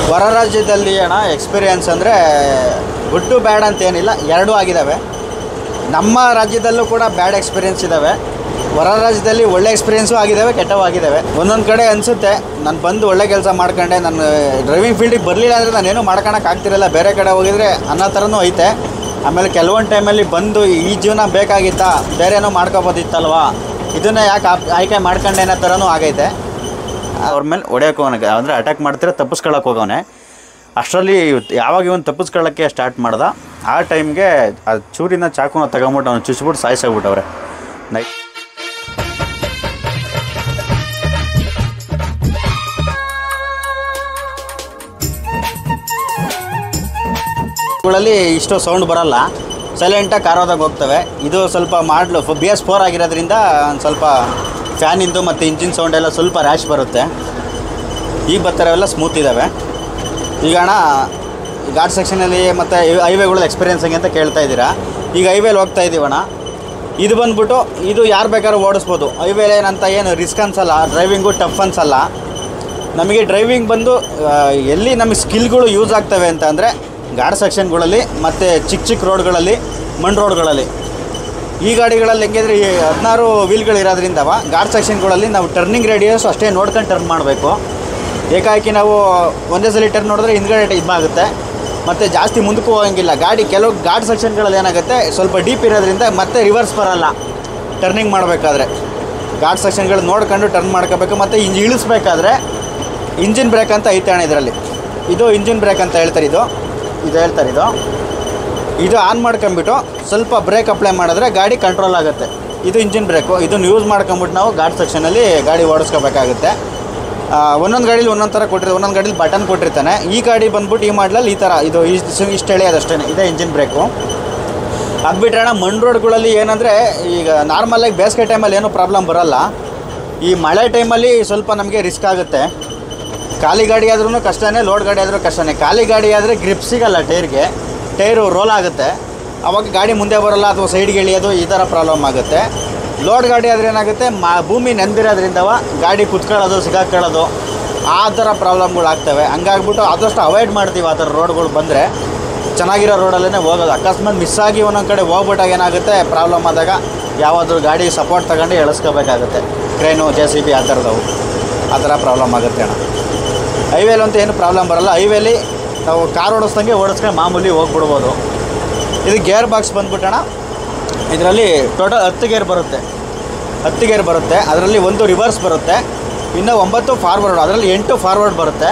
ಹೊರ ರಾಜ್ಯದಲ್ಲಿ ಅಣ್ಣ ಎಕ್ಸ್ಪೀರಿಯೆನ್ಸ್ ಅಂದರೆ ಗುಡ್ಡು ಬ್ಯಾಡ್ ಅಂತೇನಿಲ್ಲ, ಎರಡೂ ಆಗಿದ್ದಾವೆ. ನಮ್ಮ ರಾಜ್ಯದಲ್ಲೂ ಕೂಡ ಬ್ಯಾಡ್ ಎಕ್ಸ್ಪೀರಿಯೆನ್ಸ್ ಇದ್ದಾವೆ. ಹೊರ ರಾಜ್ಯದಲ್ಲಿ ಒಳ್ಳೆ ಎಕ್ಸ್ಪೀರಿಯೆನ್ಸು ಆಗಿದ್ದಾವೆ, ಕೆಟ್ಟವು ಆಗಿದ್ದಾವೆ. ಒಂದೊಂದು ಕಡೆ ಅನಿಸುತ್ತೆ ನಾನು ಬಂದು ಒಳ್ಳೆ ಕೆಲಸ ಮಾಡ್ಕೊಂಡೆ, ನಾನು ಡ್ರೈವಿಂಗ್ ಫೀಲ್ಡಿಗೆ ಬರಲಿಲ್ಲ ಅಂದರೆ ನಾನೇನು ಮಾಡ್ಕೊಳಕ್ಕೆ ಆಗ್ತಿರಲ್ಲ, ಬೇರೆ ಕಡೆ ಹೋಗಿದ್ರೆ ಅನ್ನೋ ಥರನೂ ಐತೆ. ಆಮೇಲೆ ಕೆಲವೊಂದು ಟೈಮಲ್ಲಿ ಬಂದು ಈ ಜೀವನ ಬೇಕಾಗಿತ್ತಾ, ಬೇರೆನೋ ಮಾಡ್ಕೊಬೋದಿತ್ತಲ್ವಾ, ಇದನ್ನೇ ಯಾಕೆ ಆಯ್ಕೆ ಮಾಡ್ಕೊಂಡೆ ಅನ್ನೋ ಥರನೂ ಆಗೈತೆ. ಅವ್ರ ಮೇಲೆ ಹೊಡೆಯೋಕೆ ಹೋಗೋನೆ ಅಂದರೆ ಅಟ್ಯಾಕ್ ಮಾಡ್ತಿರೋ ತಪ್ಪಿಸ್ಕೊಳ್ಳೋಕೆ ಹೋಗೋನೆ. ಅಷ್ಟರಲ್ಲಿ ಯಾವಾಗ ಇವನು ತಪ್ಪಿಸ್ಕೊಳ್ಳೋಕ್ಕೆ ಸ್ಟಾರ್ಟ್ ಮಾಡ್ದ, ಆ ಟೈಮ್ಗೆ ಆ ಚೂರಿನ ಚಾಕುನ ತಗೊಂಬಿಟ್ಟು ಅವ್ನು ಚುಚ್ಬಿಟ್ಟು ಸಾಯಿಸೋಗ್ಬಿಟ್ಟವ್ರೆ. ಗಳಲ್ಲಿ ಇಷ್ಟು ಸೌಂಡ್ ಬರಲ್ಲ, ಸೈಲೆಂಟಾಗಿ ಕಾರೋದಾಗ ಹೋಗ್ತವೆ. ಇದು ಸ್ವಲ್ಪ ಮಾಡಲು BS4 ಆಗಿರೋದ್ರಿಂದ ಒಂದು ಸ್ವಲ್ಪ ಫ್ಯಾನಿಂದು ಮತ್ತು ಇಂಜಿನ್ ಸೌಂಡ್ ಎಲ್ಲ ಸ್ವಲ್ಪ ರ್ಯಾಶ್ ಬರುತ್ತೆ. ಈಗ ಬರ್ತಾರವೆಲ್ಲ ಸ್ಮೂತ್ ಇದ್ದಾವೆ. ಈಗ ಅಣ್ಣ ಘಾಟ್ ಸೆಕ್ಷನಲ್ಲಿ ಮತ್ತು ಹೈವೇಗಳ ಎಕ್ಸ್ಪೀರಿಯೆನ್ಸ್ ಹಂಗೆ ಅಂತ ಕೇಳ್ತಾ ಇದ್ದೀರಾ. ಈಗ ಹೈವೇಲಿ ಹೋಗ್ತಾ ಇದ್ದೀವಣ್ಣ, ಇದು ಬಂದ್ಬಿಟ್ಟು ಇದು ಯಾರು ಬೇಕಾದ್ರೂ ಓಡಿಸ್ಬೋದು. ಹೈವೇಲಿ ಏನಂತ ಏನು ರಿಸ್ಕ್ ಅನ್ಸಲ್ಲ, ಡ್ರೈವಿಂಗು ಟಫ್ ಅನ್ಸಲ್ಲ. ನಮಗೆ ಡ್ರೈವಿಂಗ್ ಬಂದು ಎಲ್ಲಿ ನಮಗೆ ಸ್ಕಿಲ್ಗಳು ಯೂಸ್ ಆಗ್ತವೆ ಅಂತ ಅಂದರೆ ಘಾಟ್ ಸೆಕ್ಷನ್ಗಳಲ್ಲಿ ಮತ್ತು ಚಿಕ್ಕ ಚಿಕ್ಕ ರೋಡ್ಗಳಲ್ಲಿ, ಮಣ್ಣು ರೋಡ್ಗಳಲ್ಲಿ. ಈ ಗಾಡಿಗಳಲ್ಲಿ ಹೆಂಗಿದ್ರೆ 16 ವೀಲ್ಗಳಿರೋದ್ರಿಂದವ ಘಾಟ್ ಸೆಕ್ಷನ್ಗಳಲ್ಲಿ ನಾವು ಟರ್ನಿಂಗ್ ರೇಡಿಯಸ್ ಅಷ್ಟೇ ನೋಡ್ಕೊಂಡು ಟರ್ನ್ ಮಾಡಬೇಕು. ಏಕಾಏಕಿ ನಾವು ಒಂದೇ ಸಲ ಟರ್ನ್ ನೋಡಿದ್ರೆ ಹಿಂದ್ಗಡೆ ಇದಾಗುತ್ತೆ, ಮತ್ತು ಜಾಸ್ತಿ ಮುಂದಕ್ಕೂ ಹೋಗಂಗಿಲ್ಲ ಗಾಡಿ. ಕೆಲವು ಘಾಟ್ ಸೆಕ್ಷನ್ಗಳಲ್ಲಿ ಏನಾಗುತ್ತೆ, ಸ್ವಲ್ಪ ಡೀಪ್ ಇರೋದ್ರಿಂದ ಮತ್ತೆ ರಿವರ್ಸ್ ಬರೋಲ್ಲ ಟರ್ನಿಂಗ್ ಮಾಡಬೇಕಾದ್ರೆ. ಘಾಟ್ ಸೆಕ್ಷನ್ಗಳು ನೋಡ್ಕೊಂಡು ಟರ್ನ್ ಮಾಡ್ಕೋಬೇಕು. ಮತ್ತು ಇಳಿಸ್ಬೇಕಾದ್ರೆ ಇಂಜಿನ್ ಬ್ರೇಕ್ ಅಂತ ಐತೆ ಅಣ್ಣ ಇದರಲ್ಲಿ. ಇದು ಇಂಜಿನ್ ಬ್ರೇಕ್ ಅಂತ ಹೇಳ್ತಾರೆ. ಇದು ಆನ್ ಮಾಡ್ಕೊಂಬಿಟ್ಟು ಸ್ವಲ್ಪ ಬ್ರೇಕ್ ಅಪ್ಲೈ ಮಾಡಿದ್ರೆ ಗಾಡಿ ಕಂಟ್ರೋಲ್ ಆಗುತ್ತೆ. ಇದು ಇಂಜಿನ್ ಬ್ರೇಕು. ಇದನ್ನು ಯೂಸ್ ಮಾಡ್ಕೊಂಬಿಟ್ಟು ನಾವು ಘಾಟ್ ಸೆಕ್ಷನಲ್ಲಿ ಗಾಡಿ ಓಡಿಸ್ಕೋಬೇಕಾಗುತ್ತೆ. ಒಂದೊಂದು ಗಾಡೀಲಿ ಒಂದೊಂದು ಥರ ಕೊಟ್ಟಿರ್ತಾರೆ, ಒಂದೊಂದು ಗಾಡೀಲಿ ಬಟನ್ ಕೊಟ್ಟಿರ್ತಾನೆ. ಈ ಗಾಡಿ ಬಂದ್ಬಿಟ್ಟು ಈ ಮಾಡಲಲ್ಲಿ ಈ ಥರ ಇದು ಇಷ್ಟು ಎಳೆಯೋದಷ್ಟೇ, ಇದೇ ಇಂಜಿನ್ ಬ್ರೇಕು. ಅದು ಬಿಟ್ಟರೆ ಅಣ್ಣ ಮಣ್ಣು ರೋಡ್ಗಳಲ್ಲಿ ಏನಂದರೆ ಈಗ ನಾರ್ಮಲಾಗಿ ಬೇಸಿಗೆ ಟೈಮಲ್ಲಿ ಏನೂ ಪ್ರಾಬ್ಲಮ್ ಬರೋಲ್ಲ. ಈ ಮಳೆ ಟೈಮಲ್ಲಿ ಸ್ವಲ್ಪ ನಮಗೆ ರಿಸ್ಕ್ ಆಗುತ್ತೆ. ಖಾಲಿ ಗಾಡಿ ಆದ್ರೂ ಕಷ್ಟನೇ, ಲೋಡ್ ಗಾಡಿ ಆದರೂ ಕಷ್ಟನೇ. ಖಾಲಿ ಗಾಡಿ ಆದರೆ ಗ್ರಿಪ್ ಸಿಗಲ್ಲ ಟೈರ್ಗೆ, ಟೈರು ರೋಲ್ ಆಗುತ್ತೆ, ಆವಾಗ ಗಾಡಿ ಮುಂದೆ ಬರೋಲ್ಲ ಅಥವಾ ಸೈಡ್ಗೆ ಎಳಿಯೋದು, ಈ ಥರ ಪ್ರಾಬ್ಲಮ್ ಆಗುತ್ತೆ. ಲೋಡ್ ಗಾಡಿ ಆದರೆ ಏನಾಗುತ್ತೆ, ಭೂಮಿ ನೆಂದಿರೋದ್ರಿಂದವ ಗಾಡಿ ಕುತ್ಕೊಳ್ಳೋದು, ಸಿಗಾಕೊಳ್ಳೋದು, ಆ ಥರ ಪ್ರಾಬ್ಲಮ್ಗಳು ಆಗ್ತವೆ. ಹಂಗಾಗ್ಬಿಟ್ಟು ಆದಷ್ಟು ಅವಾಯ್ಡ್ ಮಾಡ್ತೀವಿ ಆ ಥರ ರೋಡ್ಗಳು ಬಂದರೆ. ಚೆನ್ನಾಗಿರೋ ರೋಡಲ್ಲೇ ಹೋಗೋದು. ಅಕಸ್ಮಾತ್ ಮಿಸ್ಸಾಗಿ ಒಂದೊಂದು ಕಡೆ ಹೋಗ್ಬಿಟ್ಟಾಗ ಏನಾಗುತ್ತೆ, ಪ್ರಾಬ್ಲಮ್ ಆದಾಗ ಯಾವುದಾದ್ರೂ ಗಾಡಿ ಸಪೋರ್ಟ್ ತಗೊಂಡು ಎಳಿಸ್ಕೋಬೇಕಾಗುತ್ತೆ. ಕ್ರೇನು, JCB ಆ ಥರದವು, ಆ ಥರ ಪ್ರಾಬ್ಲಮ್ ಆಗುತ್ತೆ ಅಣ್ಣ. ಹೈವೇಲಿ ಅಂತ ಏನು ಪ್ರಾಬ್ಲಮ್ ಬರೋಲ್ಲ. ಹೈವೇಲಿ ನಾವು ಕಾರ್ ಓಡಿಸ್ದಂಗೆ ಓಡಿಸ್ಕೊಂಡು ಮಾಮೂಲಿ ಹೋಗ್ಬಿಡ್ಬೋದು. ಇದು ಗೇರ್ ಬಾಕ್ಸ್ ಬಂದ್ಬಿಟ್ಟಣ, ಇದರಲ್ಲಿ ಟೋಟಲ್ 10 ಗೇರ್ ಬರುತ್ತೆ. 10 ಗೇರ್ ಬರುತ್ತೆ. ಅದರಲ್ಲಿ ಒಂದು ರಿವರ್ಸ್ ಬರುತ್ತೆ, ಇನ್ನು 9 ಫಾರ್ವರ್ಡ್, ಅದರಲ್ಲಿ 8 ಫಾರ್ವರ್ಡ್ ಬರುತ್ತೆ.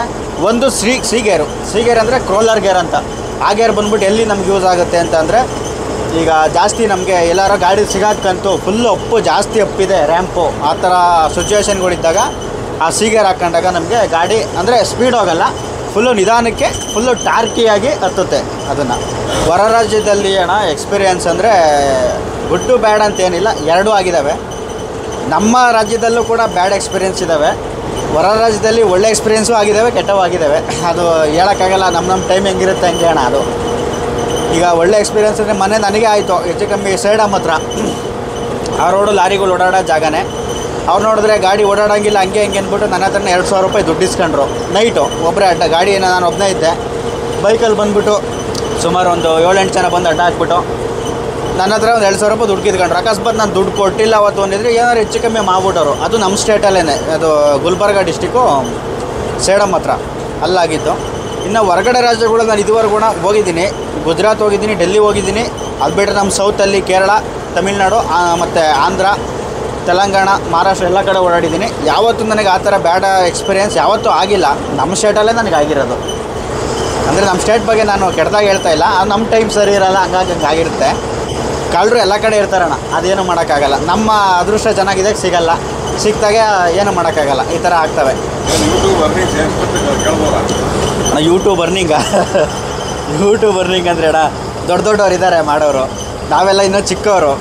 ಒಂದು ಸಿ ಗೇರು. ಸಿ ಗೇರ್ ಅಂದರೆ ಕ್ರೋಲರ್ ಗೇರ್ ಅಂತ. ಆ ಗೇರ್ ಬಂದ್ಬಿಟ್ಟು ಎಲ್ಲಿ ನಮ್ಗೆ ಯೂಸ್ ಆಗುತ್ತೆ ಅಂತ ಅಂದರೆ, ಈಗ ಜಾಸ್ತಿ ನಮಗೆ ಎಲ್ಲಾರ ಗಾಡಿ ಸಿಗಾಕಂತೂ ಫುಲ್ಲು ಅಪ್ಪು, ಜಾಸ್ತಿ ಅಪ್ಪಿದೆ ರ್ಯಾಂಪು, ಆ ಥರ ಸಿಚುವೇಷನ್ಗಳಿದ್ದಾಗ ಆ ಸಿ ಗೇರ್ ಹಾಕ್ಕೊಂಡಾಗ ನಮಗೆ ಗಾಡಿ ಅಂದರೆ ಸ್ಪೀಡ್ ಹೋಗಲ್ಲ, ಫುಲ್ಲು ನಿಧಾನಕ್ಕೆ ಫುಲ್ಲು ಟಾರ್ಕಿಯಾಗಿ ಹತ್ತುತ್ತೆ. ಅದನ್ನು ಹೊರ ರಾಜ್ಯದಲ್ಲಿ ಅಣ್ಣ ಎಕ್ಸ್ಪೀರಿಯೆನ್ಸ್ ಅಂದರೆ ಗುಡ್ಡು ಬ್ಯಾಡ್ ಅಂತೇನಿಲ್ಲ, ಎರಡೂ ಆಗಿದ್ದಾವೆ. ನಮ್ಮ ರಾಜ್ಯದಲ್ಲೂ ಕೂಡ ಬ್ಯಾಡ್ ಎಕ್ಸ್ಪೀರಿಯೆನ್ಸ್ ಇದ್ದಾವೆ. ಹೊರ ರಾಜ್ಯದಲ್ಲಿ ಒಳ್ಳೆ ಎಕ್ಸ್ಪೀರಿಯೆನ್ಸು ಆಗಿದ್ದಾವೆ, ಕೆಟ್ಟವು ಆಗಿದ್ದಾವೆ. ಅದು ಹೇಳೋಕ್ಕಾಗಲ್ಲ, ನಮ್ಮ ಟೈಮ್ ಹೆಂಗಿರುತ್ತೆ ಹಂಗೆ ಅಣ್ಣ. ಅದು ಈಗ ಒಳ್ಳೆ ಎಕ್ಸ್ಪೀರಿಯೆನ್ಸ್ ಅಂದರೆ ಮೊನ್ನೆ ನನಗೆ ಆಯಿತು, ಹೆಚ್ಚು ಕಮ್ಮಿ ಸೇಡಮ್ ಹತ್ರ. ಆ ರೋಡು ಲಾರಿಗಳು ಓಡಾಡೋ ಜಾಗನೇ. ಅವ್ರು ನೋಡಿದ್ರೆ ಗಾಡಿ ಓಡಾಡೋಂಗಿಲ್ಲ, ಹಂಗೆ ಹಿಂಗೆ ಅಂದ್ಬಿಟ್ಟು ನನ್ನ ಹತ್ರನೇ 2,000 ರೂಪಾಯಿ ದುಡ್ಡು ಇಸ್ಕೊಂಡ್ರು. ನೈಟು ಒಬ್ಬರೇ ಅಡ್ಡ, ಗಾಡಿನ ನಾನು ಒಬ್ಬನೇ ಇದ್ದೆ. ಬೈಕಲ್ಲಿ ಬಂದುಬಿಟ್ಟು ಸುಮಾರು ಒಂದು 7-8 ಜನ ಬಂದು ಅಡ್ಡ ಹಾಕ್ಬಿಟ್ಟು ನನ್ನ ಹತ್ರ ಒಂದು 2,000 ರೂಪಾಯಿ ದುಡ್ಡು ಕಿತ್ಕೊಂಡ್ರು. ಅಕಸ್ಮಾತ್ ನಾನು ದುಡ್ಡು ಕೊಟ್ಟಿಲ್ಲ ಅವತ್ತು ಅಂದಿದ್ರೆ ಏನಾದ್ರು ಹೆಚ್ಚು ಕಮ್ಮಿ ಮಾಡ್ಬಿಟ್ಟವರು. ಅದು ನಮ್ಮ ಸ್ಟೇಟಲ್ಲೇ, ಅದು ಗುಲ್ಬರ್ಗ ಡಿಸ್ಟಿಕ್ಕು ಸೇಡಮ್ ಹತ್ರ ಅಲ್ಲಾಗಿತ್ತು. ಇನ್ನು ಹೊರಗಡೆ ರಾಜ್ಯಗಳು ನಾನು ಇದುವರೆಗೂ ಹೋಗಿದ್ದೀನಿ. ಗುಜರಾತ್ ಹೋಗಿದ್ದೀನಿ, ಡೆಲ್ಲಿ ಹೋಗಿದ್ದೀನಿ. ಅದು ಬಿಟ್ಟರೆ ನಮ್ಮ ಸೌತಲ್ಲಿ ಕೇರಳ, ತಮಿಳ್ನಾಡು ಮತ್ತು ಆಂಧ್ರ, ತೆಲಂಗಾಣ, ಮಹಾರಾಷ್ಟ್ರ ಎಲ್ಲ ಕಡೆ ಓಡಾಡಿದ್ದೀನಿ. ಯಾವತ್ತೂ ನನಗೆ ಆ ಥರ ಬ್ಯಾಡ್ ಎಕ್ಸ್ಪೀರಿಯೆನ್ಸ್ ಯಾವತ್ತೂ ಆಗಿಲ್ಲ. ನಮ್ಮ ಸ್ಟೇಟಲ್ಲೇ ನನಗೆ ಆಗಿರೋದು. ಅಂದರೆ ನಮ್ಮ ಸ್ಟೇಟ್ ಬಗ್ಗೆ ನಾನು ಕೆಟ್ಟದಾಗ ಹೇಳ್ತಾ ಇಲ್ಲ, ನಮ್ಮ ಟೈಮ್ ಸರಿ ಇರೋಲ್ಲ, ಹಂಗಾಗಿ ಆಗಿರುತ್ತೆ. ಕಳ್ಳರು ಎಲ್ಲ ಕಡೆ ಇರ್ತಾರಣ್ಣ, ಅದೇನು ಮಾಡೋಕ್ಕಾಗಲ್ಲ. ನಮ್ಮ ಅದೃಷ್ಟ ಚೆನ್ನಾಗಿದೆ, ಸಿಗಲ್ಲ, ಸಿಕ್ತಾಗೆ ಏನು ಮಾಡೋಕ್ಕಾಗಲ್ಲ, ಈ ಥರ ಆಗ್ತವೆ. ಯೂಟ್ಯೂಬ್ ಅರ್ನಿಂಗ್ ಅಂದರೆ ಅಣ್ಣ ದೊಡ್ಡವ್ರು ಇದ್ದಾರೆ ಮಾಡೋರು, ನಾವೆಲ್ಲ ಇನ್ನೂ ಚಿಕ್ಕವರು.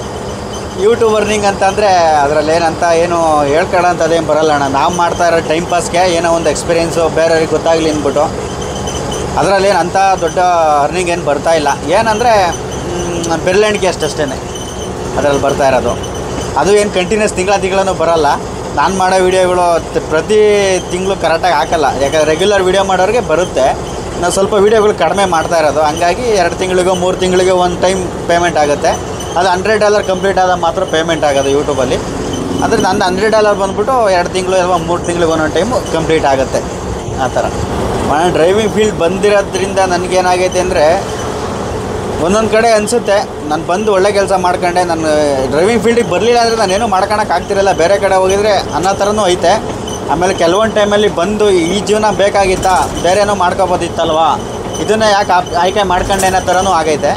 ಯೂಟ್ಯೂಬ್ ಅರ್ನಿಂಗ್ ಅಂತಂದರೆ ಅದರಲ್ಲಿ ಏನಂತ ಏನು ಹೇಳ್ಕೊಳ್ಳೋಂಥದ್ದೇನು ಬರಲ್ಲ ಅಣ್ಣ. ನಾವು ಮಾಡ್ತಾ ಇರೋ ಟೈಮ್ ಪಾಸ್ಗೆ ಏನೋ ಒಂದು ಎಕ್ಸ್ಪೀರಿಯೆನ್ಸು ಬೇರೆಯವ್ರಿಗೆ ಗೊತ್ತಾಗಲಿ ಅಂದ್ಬಿಟ್ಟು, ಅದರಲ್ಲಿ ಏನು ಅಂಥ ದೊಡ್ಡ ಅರ್ನಿಂಗ್ ಏನು ಬರ್ತಾಯಿಲ್ಲ. ಏನಂದರೆ ಬೆರಳೆಣಿಕೆ ಅಷ್ಟೇ ಅದರಲ್ಲಿ ಬರ್ತಾ ಇರೋದು. ಅದು ಏನು ಕಂಟಿನ್ಯೂಸ್ ತಿಂಗಳೂ ಬರೋಲ್ಲ. ನಾನು ಮಾಡೋ ವೀಡಿಯೋಗಳು ಪ್ರತಿ ತಿಂಗಳು ಕರೆಕ್ಟಾಗಿ ಹಾಕಲ್ಲ, ಯಾಕಂದರೆ ರೆಗ್ಯುಲರ್ ವೀಡಿಯೋ ಮಾಡೋರಿಗೆ ಬರುತ್ತೆ. ನಾವು ಸ್ವಲ್ಪ ವೀಡಿಯೋಗಳು ಕಡಿಮೆ ಮಾಡ್ತಾ ಇರೋದು, ಹಂಗಾಗಿ 2 ತಿಂಗಳಿಗೋ 3 ತಿಂಗಳಿಗೆ ಒಂದು ಟೈಮ್ ಪೇಮೆಂಟ್ ಆಗುತ್ತೆ. ಅದು $100 ಕಂಪ್ಲೀಟ್ ಆದಾಗ ಮಾತ್ರ ಪೇಮೆಂಟ್ ಆಗೋದು ಯೂಟ್ಯೂಬಲ್ಲಿ. ಅಂದರೆ ನಂದು $100 ಬಂದುಬಿಟ್ಟು 2 ತಿಂಗಳು ಅಥವಾ 3 ತಿಂಗಳಿಗೆ ಒಂದೊಂದು ಟೈಮು ಕಂಪ್ಲೀಟ್ ಆಗುತ್ತೆ. ಆ ಥರ ನಾನು ಡ್ರೈವಿಂಗ್ ಫೀಲ್ಡ್ ಬಂದಿರೋದ್ರಿಂದ ನನಗೇನಾಗೈತೆ ಅಂದರೆ, ಒಂದೊಂದು ಕಡೆ ಅನಿಸುತ್ತೆ ನಾನು ಬಂದು ಒಳ್ಳೆ ಕೆಲಸ ಮಾಡ್ಕೊಂಡೆ, ನಾನು ಡ್ರೈವಿಂಗ್ ಫೀಲ್ಡಿಗೆ ಬರಲಿಲ್ಲ ಅಂದರೆ ನಾನೇನು ಮಾಡ್ಕೊಳಕ್ಕೆ ಆಗ್ತಿರಲ್ಲ, ಬೇರೆ ಕಡೆ ಹೋಗಿದರೆ ಅನ್ನೋ ಥರನೂ ಐತೆ. ಆಮೇಲೆ ಕೆಲವೊಂದು ಟೈಮಲ್ಲಿ ಬಂದು ಈ ಜೀವನ ಬೇಕಾಗಿತ್ತಾ, ಬೇರೆ ಏನೋ ಮಾಡ್ಕೊಬೋದಿತ್ತಲ್ವಾ, ಇದನ್ನೇ ಯಾಕೆ ಆಯ್ಕೆ ಮಾಡ್ಕೊಂಡೆ ಅನ್ನೋ ಥರನೂ ಆಗೈತೆ.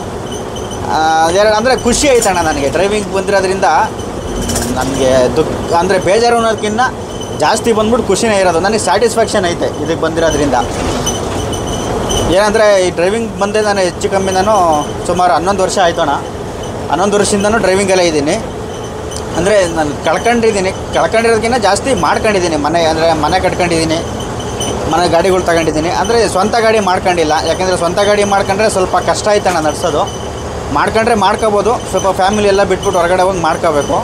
ಅಂದರೆ ಖುಷಿ ಐತಣ್ಣ ನನಗೆ ಡ್ರೈವಿಂಗ್ ಬಂದಿರೋದ್ರಿಂದ. ನನಗೆ ಅಂದರೆ ಬೇಜಾರು ಅನ್ನೋದಕ್ಕಿಂತ ಜಾಸ್ತಿ ಬಂದ್ಬಿಟ್ಟು ಖುಷಿನೇ ಇರೋದು. ನನಗೆ ಸ್ಯಾಟಿಸ್ಫ್ಯಾಕ್ಷನ್ ಐತೆ ಇದಕ್ಕೆ ಬಂದಿರೋದ್ರಿಂದ. ಏನಂದರೆ ಈ ಡ್ರೈವಿಂಗ್ ಬಂದೆ ನಾನು ಹೆಚ್ಚು ಕಮ್ಮಿ ನಾನು ಸುಮಾರು 11 ವರ್ಷ ಆಯಿತು ಅಣ್ಣ. 11 ವರ್ಷದಿಂದನೂ ಡ್ರೈವಿಂಗಲ್ಲೇ ಇದ್ದೀನಿ. ಅಂದರೆ ನಾನು ಕಳ್ಕೊಂಡಿರೋದಕ್ಕಿಂತ ಜಾಸ್ತಿ ಮಾಡ್ಕೊಂಡಿದ್ದೀನಿ. ಮನೆ ಕಟ್ಕೊಂಡಿದ್ದೀನಿ, ಮನೆ ಗಾಡಿಗಳು ತಗೊಂಡಿದ್ದೀನಿ. ಅಂದರೆ ಸ್ವಂತ ಗಾಡಿ ಮಾಡ್ಕೊಂಡಿಲ್ಲ, ಯಾಕೆಂದರೆ ಸ್ವಂತ ಗಾಡಿ ಮಾಡ್ಕೊಂಡ್ರೆ ಸ್ವಲ್ಪ ಕಷ್ಟ ಆಯ್ತಣ್ಣ ನಡೆಸೋದು. ಮಾಡ್ಕೊಂಡ್ರೆ ಮಾಡ್ಕೋಬೋದು, ಸ್ವಲ್ಪ ಫ್ಯಾಮಿಲಿ ಎಲ್ಲ ಬಿಟ್ಬಿಟ್ಟು ಹೊರಗಡೆ ಹೋಗಿ ಮಾಡ್ಕೋಬೇಕು.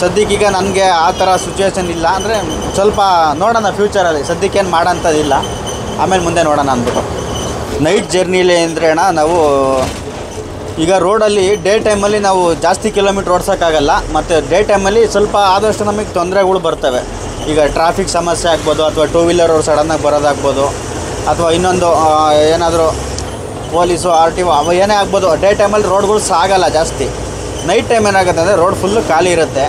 ಸದ್ಯಕ್ಕೀಗ ನನಗೆ ಆ ಥರ ಸಿಚುವೇಶನ್ ಇಲ್ಲ. ಅಂದರೆ ಸ್ವಲ್ಪ ನೋಡೋಣ ಫ್ಯೂಚರಲ್ಲಿ, ಸದ್ಯಕ್ಕೇನು ಮಾಡೋಂಥದ್ದಿಲ್ಲ, ಆಮೇಲೆ ಮುಂದೆ ನೋಡೋಣ ಅಂದ್ಬಿಟ್ಟು. ನೈಟ್ ಜರ್ನಿಲಿ ಅಂದರೆ ಅಣ್ಣ, ನಾವು ಈಗ ರೋಡಲ್ಲಿ ಡೇ ಟೈಮಲ್ಲಿ ನಾವು ಜಾಸ್ತಿ ಕಿಲೋಮೀಟ್ರ್ ಓಡ್ಸೋಕ್ಕಾಗಲ್ಲ. ಮತ್ತು ಡೇ ಟೈಮಲ್ಲಿ ಸ್ವಲ್ಪ ಆದಷ್ಟು ನಮಗೆ ತೊಂದರೆಗಳು ಬರ್ತವೆ. ಈಗ ಟ್ರಾಫಿಕ್ ಸಮಸ್ಯೆ ಆಗ್ಬೋದು, ಅಥವಾ 2 ವೀಲರ್ ಅವ್ರು ಸಡನ್ನಾಗಿ ಬರೋದಾಗ್ಬೋದು, ಅಥವಾ ಇನ್ನೊಂದು ಏನಾದರೂ ಪೊಲೀಸು RTO ಅವು ಏನೇ ಆಗ್ಬೋದು. ಡೇ ಟೈಮಲ್ಲಿ ರೋಡ್ಗಳು ಸಾಗಲ್ಲ ಜಾಸ್ತಿ. ನೈಟ್ ಟೈಮ್ ಏನಾಗುತ್ತೆ ಅಂದರೆ ರೋಡ್ ಫುಲ್ಲು ಖಾಲಿ ಇರುತ್ತೆ.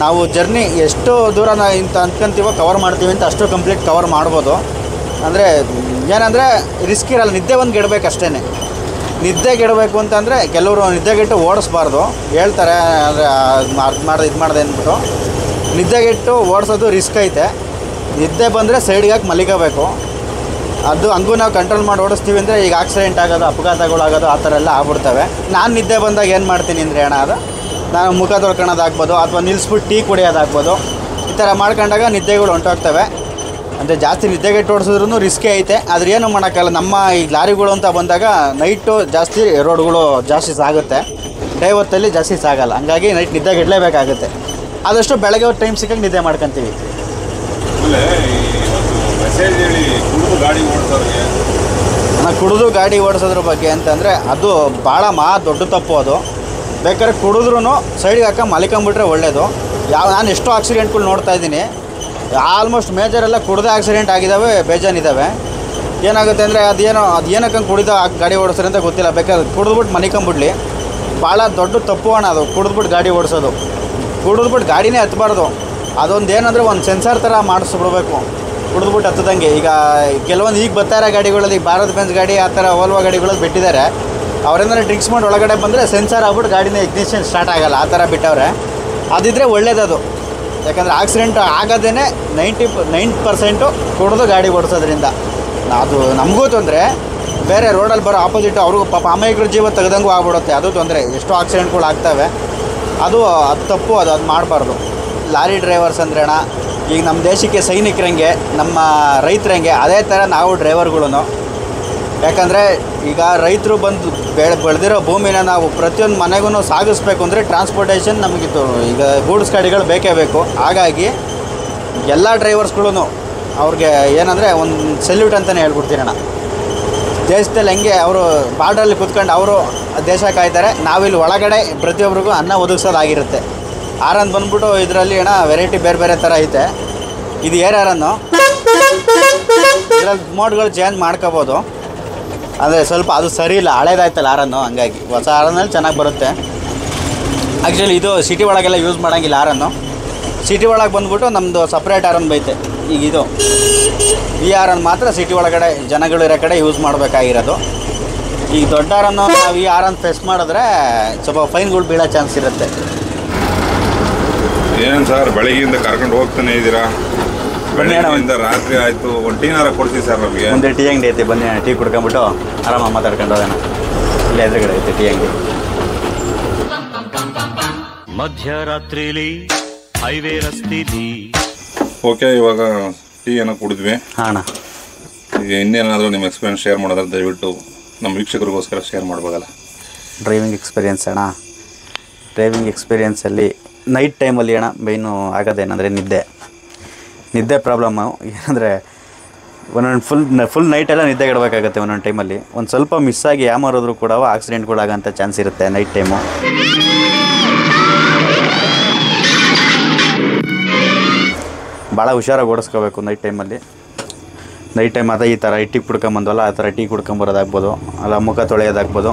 ನಾವು ಜರ್ನಿ ಎಷ್ಟು ದೂರ ಇಂತ ಅಂದ್ಕೊಂತೀವೋ ಕವರ್ ಮಾಡ್ತೀವಿ ಅಂತ ಅಷ್ಟು ಕಂಪ್ಲೀಟ್ ಕವರ್ ಮಾಡ್ಬೋದು. ಅಂದರೆ ಏನಂದರೆ ರಿಸ್ಕ್ ಇರಲ್ಲ, ನಿದ್ದೆ ಒಂದು ಗೆಡಬೇಕು ಅಷ್ಟೇ. ನಿದ್ದೆಗೆಡಬೇಕು ಅಂತಂದರೆ ಕೆಲವರು ನಿದ್ದೆಗೆಟ್ಟು ಓಡಿಸ್ಬಾರ್ದು ಹೇಳ್ತಾರೆ. ಅಂದರೆ ಇದು ಮಾಡಿದೆ ಅಂದ್ಬಿಟ್ಟು ನಿದ್ದೆಗೆಟ್ಟು ಓಡಿಸೋದು ರಿಸ್ಕ್ ಐತೆ. ನಿದ್ದೆ ಬಂದರೆ ಸೈಡ್ಗೆ ಹಾಕಿ ಮಲಿಕೋಬೇಕು. ಅದು ಹಂಗೂ ನಾವು ಕಂಟ್ರೋಲ್ ಮಾಡಿ ಓಡಿಸ್ತೀವಿ ಅಂದರೆ ಈಗ ಆಕ್ಸಿಡೆಂಟ್ ಆಗೋದು, ಅಪಘಾತಗಳಾಗೋದು ಆ ಥರ ಎಲ್ಲ ಆಗ್ಬಿಡ್ತವೆ. ನಾನು ನಿದ್ದೆ ಬಂದಾಗ ಏನು ಮಾಡ್ತೀನಿ ಅಂದರೆ ಅಣ್ಣ, ಅದು ನಾನು ಮುಖ ತೊಳ್ಕೊಳೋದಾಗ್ಬೋದು, ಅಥವಾ ನಿಲ್ಲಿಸ್ಬಿಟ್ಟು ಟೀ ಕುಡಿಯೋದಾಗ್ಬೋದು. ಈ ಥರ ಮಾಡ್ಕೊಂಡಾಗ ನಿದ್ದೆಗಳು ಹೊಂಟೋಗ್ತವೆ. ಅಂದರೆ ಜಾಸ್ತಿ ನಿದ್ದೆಗೆಟ್ಟು ಓಡಿಸಿದ್ರೂ ರಿಸ್ಕೇ ಐತೆ. ಆದರೆ ಏನು ಮಾಡೋಕ್ಕಲ್ಲ, ನಮ್ಮ ಈ ಲಾರಿಗಳು ಅಂತ ಬಂದಾಗ ನೈಟು ಜಾಸ್ತಿ ರೋಡ್ಗಳು ಜಾಸ್ತಿ ಸಾಗುತ್ತೆ, ಡೇ ಹೊತ್ತಲ್ಲಿ ಜಾಸ್ತಿ ಸಾಗಲ್ಲ. ಹಂಗಾಗಿ ನೈಟ್ ನಿದ್ದೆಗೆಡಲೇಬೇಕಾಗುತ್ತೆ. ಆದಷ್ಟು ಬೆಳಗ್ಗೆ ಟೈಮ್ ಸಿಕ್ಕಾಗ ನಿದ್ದೆ ಮಾಡ್ಕೊತೀವಿ. ಕುಡಿದು ಗಾಡಿ ಓಡಿಸೋದ್ರ ಬಗ್ಗೆ ಅಂತಂದರೆ ಅದು ಭಾಳ ದೊಡ್ಡ ತಪ್ಪು. ಅದು ಬೇಕಾದ್ರೆ ಕುಡಿದ್ರೂ ಸೈಡ್ಗೆ ಹಾಕಿ ಮಲಿಕೊಂಬಿಟ್ರೆ ಒಳ್ಳೆಯದು. ನಾನು ಎಷ್ಟೋ ಆಕ್ಸಿಡೆಂಟ್ಗಳು ನೋಡ್ತಾ ಇದ್ದೀನಿ. ಆಲ್ಮೋಸ್ಟ್ ಮೇಜರೆಲ್ಲ ಕುಡ್ದೇ ಆಕ್ಸಿಡೆಂಟ್ ಆಗಿದ್ದಾವೆ, ಬೇಜಾನಿದ್ದಾವೆ. ಏನಾಗುತ್ತೆ ಅಂದರೆ ಅದು ಏನಕ್ಕೆ ಕುಡಿದ ಗಾಡಿ ಓಡಿಸ್ತಾರೆ ಅಂತ ಗೊತ್ತಿಲ್ಲ. ಬೇಕಾದ್ರೆ ಕುಡಿದ್ಬಿಟ್ಟು ಮಲಿಕೊಂಬಿಡ್ಲಿ, ಭಾಳ ದೊಡ್ಡ ತಪ್ಪು ಅಣ್ಣ ಅದು. ಕುಡಿದ್ಬಿಟ್ಟು ಗಾಡಿ ಓಡಿಸೋದು, ಕುಡಿದ್ಬಿಟ್ಟು ಗಾಡಿನೇ ಹತ್ತಬಾರ್ದು. ಅದೊಂದು ಏನಂದರೆ ಒಂದು ಸೆನ್ಸಾರ್ ಥರ ಮಾಡಿಸ್ಬಿಡ್ಬೇಕು ಕುಡಿದ್ಬಿಟ್ಟು ಹತ್ತದಂಗೆ. ಈಗ ಕೆಲವೊಂದು ಈಗ ಬರ್ತಾರೆ ಗಾಡಿಗಳಲ್ಲಿ, ಭಾರತ್ ಬೆಂಜ್ ಗಾಡಿ ಆ ಥರ ಓಲ್ವಾ ಗಾಡಿಗಳಲ್ಲಿ ಬಿಟ್ಟಿದ್ದಾರೆ. ಅವರೇಂದ್ರೆ ಡ್ರಿಂಕ್ಸ್ ಮಾಡಿ ಒಳಗಡೆ ಬಂದರೆ ಸೆನ್ಸಾರ್ ಆಗ್ಬಿಟ್ಟು ಗಾಡಿನ ಇಗ್ನಿಷನ್ ಸ್ಟಾರ್ಟ್ ಆಗೋಲ್ಲ, ಆ ಥರ ಬಿಟ್ಟವ್ರೆ. ಅದಿದ್ದರೆ ಒಳ್ಳೇದದು. ಯಾಕಂದರೆ ಆಕ್ಸಿಡೆಂಟ್ ಆಗೋದೇ 90% ಕುಡಿದು ಗಾಡಿ ಓಡಿಸೋದ್ರಿಂದ. ಅದು ನಮಗೂ ತೊಂದರೆ, ಬೇರೆ ರೋಡಲ್ಲಿ ಬರೋ ಆಪೋಸಿಟ್ ಅವ್ರಿಗೂ ಪಾಪ ಅಮಾಯಕರ ಜೀವ ತೆಗೆದಂಗೂ ಆಗ್ಬಿಡುತ್ತೆ. ಅದು ತೊಂದರೆ. ಎಷ್ಟೋ ಆಕ್ಸಿಡೆಂಟ್ಗಳು ಆಗ್ತವೆ. ಅದು ತಪ್ಪು, ಅದು ಮಾಡಬಾರ್ದು. ಲಾರಿ ಡ್ರೈವರ್ಸ್ ಅಂದ್ರೆ ಅಣ್ಣ, ಈಗ ನಮ್ಮ ದೇಶಕ್ಕೆ ಸೈನಿಕರಂಗೆ, ನಮ್ಮ ರೈತರಂಗೆ, ಅದೇ ಥರ ನಾವು ಡ್ರೈವರ್ಗಳು. ಯಾಕಂದರೆ ಈಗ ರೈತರು ಬಂದು ಬೆಳೆದಿರೋ ಭೂಮಿನ ನಾವು ಪ್ರತಿಯೊಂದು ಮನೆಗೂ ಸಾಗಿಸ್ಬೇಕು ಅಂದರೆ ಟ್ರಾನ್ಸ್ಪೋರ್ಟೇಷನ್ ನಮಗಿತ್ತು. ಈಗ ಗೂಡ್ಸ್ ಗಾಡಿಗಳು ಬೇಕೇ ಬೇಕು. ಹಾಗಾಗಿ ಎಲ್ಲ ಡ್ರೈವರ್ಸ್ಗಳು ಅವ್ರಿಗೆ ಏನಂದರೆ ಒಂದು ಸೆಲ್ಯೂಟ್ ಅಂತಲೇ ಹೇಳ್ಬಿಡ್ತೀನಿ ಅಣ್ಣ. ದೇಶದಲ್ಲಿ ಹೆಂಗೆ ಅವರು ಬಾರ್ಡ್ರಲ್ಲಿ ಕೂತ್ಕೊಂಡು ಅವರು ದೇಶ ಕಾಯ್ತಾರೆ, ನಾವಿಲ್ಲಿ ಒಳಗಡೆ ಪ್ರತಿಯೊಬ್ಬರಿಗೂ ಅನ್ನ ಒದಗಿಸೋದಾಗಿರುತ್ತೆ. ಆರನ್ ಬಂದ್ಬಿಟ್ಟು ಇದರಲ್ಲಿ ಅಣ್ಣ ವೆರೈಟಿ ಬೇರೆ ಬೇರೆ ಥರ ಐತೆ. ಇದು ಏರ್ ಆರನ್ನು, ಇದರಲ್ಲಿ ಮೋಡ್ಗಳು ಚೇಂಜ್ ಮಾಡ್ಕೋಬೋದು. ಅಂದರೆ ಸ್ವಲ್ಪ ಅದು ಸರಿ ಇಲ್ಲ, ಹಳೇದಾಯ್ತಲ್ಲ ಆರನ್ನು, ಹಂಗಾಗಿ ಹೊಸ ಆರನ್ನಲ್ಲಿ ಚೆನ್ನಾಗಿ ಬರುತ್ತೆ. ಆ್ಯಕ್ಚುಲಿ ಇದು ಸಿಟಿ ಒಳಗೆಲ್ಲ ಯೂಸ್ ಮಾಡೋಂಗಿಲ್ಲ ಆರನ್ನು. ಸಿಟಿ ಒಳಗೆ ಬಂದ್ಬಿಟ್ಟು ನಮ್ಮದು ಸಪ್ರೇಟ್ ಆರನ್ ಬೈತೆ. ಈಗ ಇದು ಈ ಆರನ್ ಮಾತ್ರ ಸಿಟಿ ಒಳಗಡೆ ಜನಗಳಿರೋ ಕಡೆ ಯೂಸ್ ಮಾಡಬೇಕಾಗಿರೋದು. ಈಗ ದೊಡ್ಡ ಆರನ್ನು ನಾವು ಈ ಆರನ್ ಫೇಸ್ ಮಾಡಿದ್ರೆ ಸ್ವಲ್ಪ ಫೈನ್ಗಳು ಬೀಳೋ ಚಾನ್ಸ್ ಇರುತ್ತೆ. ಏನು ಸರ್, ಬೆಳಗ್ಗೆಯಿಂದ ಕರ್ಕೊಂಡು ಹೋಗ್ತಾನೆ ಇದ್ದೀರಾ? ಬೆಳಗ್ಗೆಯಿಂದ ರಾತ್ರಿ ಆಯಿತು, ಒಂದು ಟೀನಾರ ಕೊಡ್ತೀವಿ ಸರ್ ನಮಗೆ. ಮುಂದೆ ಟೀ ಅಂಗಡಿ ಐತೆ, ಬನ್ನಿ ಟೀ ಕುಡ್ಕೊಂಬಿಟ್ಟು ಆರಾಮಾಗಿ ಮಾತಾಡ್ಕೊಂಡು ಹೋಗೋಣ. ಇಲ್ಲಿ ಎದುರುಗಡೆ ಐತೆ ಟೀ ಅಂಗಡಿ. ಮಧ್ಯರಾತ್ರಿಲಿ ಹೈವೇ ರಸ್ತೆಲಿ. ಓಕೆ, ಇವಾಗ ಟೀ ಏನೋ ಕುಡಿದ್ವಿ. ಹಾಂ, ಈಗ ಇನ್ನೇನಾದರೂ ನಿಮ್ಮ ಎಕ್ಸ್ಪೀರಿಯನ್ಸ್ ಶೇರ್ ಮಾಡೋದ್ರೆ ದಯವಿಟ್ಟು ನಮ್ಮ ವೀಕ್ಷಕರಿಗೋಸ್ಕರ ಶೇರ್ ಮಾಡ್ಬೋದಲ್ಲ. ಡ್ರೈವಿಂಗ್ ಎಕ್ಸ್ಪೀರಿಯೆನ್ಸ್ ಅಣ್ಣ, ಡ್ರೈವಿಂಗ್ ಎಕ್ಸ್ಪೀರಿಯೆನ್ಸಲ್ಲಿ ನೈಟ್ ಟೈಮಲ್ಲಿ ಅಣ್ಣ ಮೇಯ್ನು ಆಗೋದೇನೆಂದರೆ ನಿದ್ದೆ ಪ್ರಾಬ್ಲಮ್ಮು. ಏನಂದರೆ ಒಂದೊಂದು ಫುಲ್ ನೈಟೆಲ್ಲ ನಿದ್ದೆ ಇಡಬೇಕಾಗತ್ತೆ. ಒಂದೊಂದು ಟೈಮಲ್ಲಿ ಒಂದು ಸ್ವಲ್ಪ ಮಿಸ್ಸಾಗಿ ಯಾಮಾರೋದ್ರೂ ಕೂಡ ಆಕ್ಸಿಡೆಂಟ್ಗಳಾಗೋಂಥ ಚಾನ್ಸ್ ಇರುತ್ತೆ ನೈಟ್ ಟೈಮು. ಭಾಳ ಹುಷಾರಾಗಿ ಓಡಿಸ್ಕೋಬೇಕು ನೈಟ್ ಟೈಮಲ್ಲಿ. ನೈಟ್ ಟೈಮ್ ಅದೇ ಈ ಥರ ಟೀ ಕುಡ್ಕೊಂಬಂದವಲ್ಲ ಆ ಥರ ಟೀ ಕುಡ್ಕೊಂಬರೋದಾಗ್ಬೋದು, ಅಲ್ಲ ಮುಖ ತೊಳೆಯೋದಾಗ್ಬೋದು,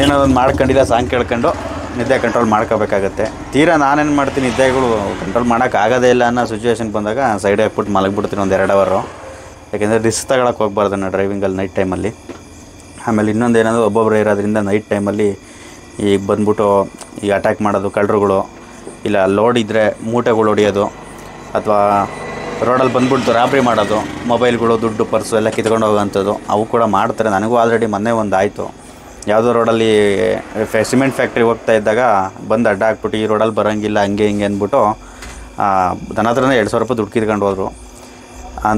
ಏನೋ ಒಂದು ಮಾಡ್ಕೊಂಡಿಲ್ಲ ಸಾಂಗ್ ಕೇಳ್ಕೊಂಡು ನಿದ್ದೆ ಕಂಟ್ರೋಲ್ ಮಾಡ್ಕೋಬೇಕಾಗತ್ತೆ. ತೀರಾ ನಾನೇನು ಮಾಡ್ತೀನಿ, ನಿದ್ದೆಗಳು ಕಂಟ್ರೋಲ್ ಮಾಡೋಕ್ಕಾಗೋದೇ ಇಲ್ಲ ಅನ್ನೋ ಸಿಚುವೇಶನ್ ಬಂದಾಗ ಸೈಡ್ ಹಾಕ್ಬಿಟ್ಟು ಮಲಗಿಬಿಡ್ತೀನಿ ಒಂದು 2 ಅವರು. ಯಾಕೆಂದರೆ ರಿಸ್ಕ್ ತಗೊಳಕ್ಕೆ ಹೋಗ್ಬಾರ್ದು ನಾನು ಡ್ರೈವಿಂಗಲ್ಲಿ ನೈಟ್ ಟೈಮಲ್ಲಿ. ಆಮೇಲೆ ಇನ್ನೊಂದು ಏನಾದರೂ ಒಬ್ಬೊಬ್ಬರು ಇರೋದ್ರಿಂದ ನೈಟ್ ಟೈಮಲ್ಲಿ ಈಗ ಬಂದ್ಬಿಟ್ಟು ಈಗ ಅಟ್ಯಾಕ್ ಮಾಡೋದು, ಕಳ್ಳರುಗಳು, ಇಲ್ಲ ಲೋಡ್ ಇದ್ದರೆ ಮೂಟೆಗಳು ಹೊಡಿಯೋದು, ಅಥವಾ ರೋಡಲ್ಲಿ ಬಂದ್ಬಿಟ್ಟು ರಾಬ್ರಿ ಮಾಡೋದು, ಮೊಬೈಲ್ಗಳು, ದುಡ್ಡು, ಪರ್ಸು ಎಲ್ಲ ಕಿತ್ಕೊಂಡು ಹೋಗೋವಂಥದ್ದು ಅವು ಕೂಡ ಮಾಡ್ತಾರೆ. ನನಗೂ ಆಲ್ರೆಡಿ ಮೊನ್ನೆ ಒಂದು ಆಯಿತು. ಯಾವುದೋ ರೋಡಲ್ಲಿ ಸಿಮೆಂಟ್ ಫ್ಯಾಕ್ಟ್ರಿ ಹೋಗ್ತಾ ಇದ್ದಾಗ ಬಂದು ಅಡ್ಡ ಹಾಕ್ಬಿಟ್ಟು ಈ ರೋಡಲ್ಲಿ ಬರೋಂಗಿಲ್ಲ ಹಂಗೆ ಹಿಂಗೆ ಅಂದ್ಬಿಟ್ಟು ನನ್ನ ಹತ್ರನೇ 2,000 ರೂಪಾಯಿ ದುಡ್ಡು ಕಿತ್ಕೊಂಡು ಹೋದರು.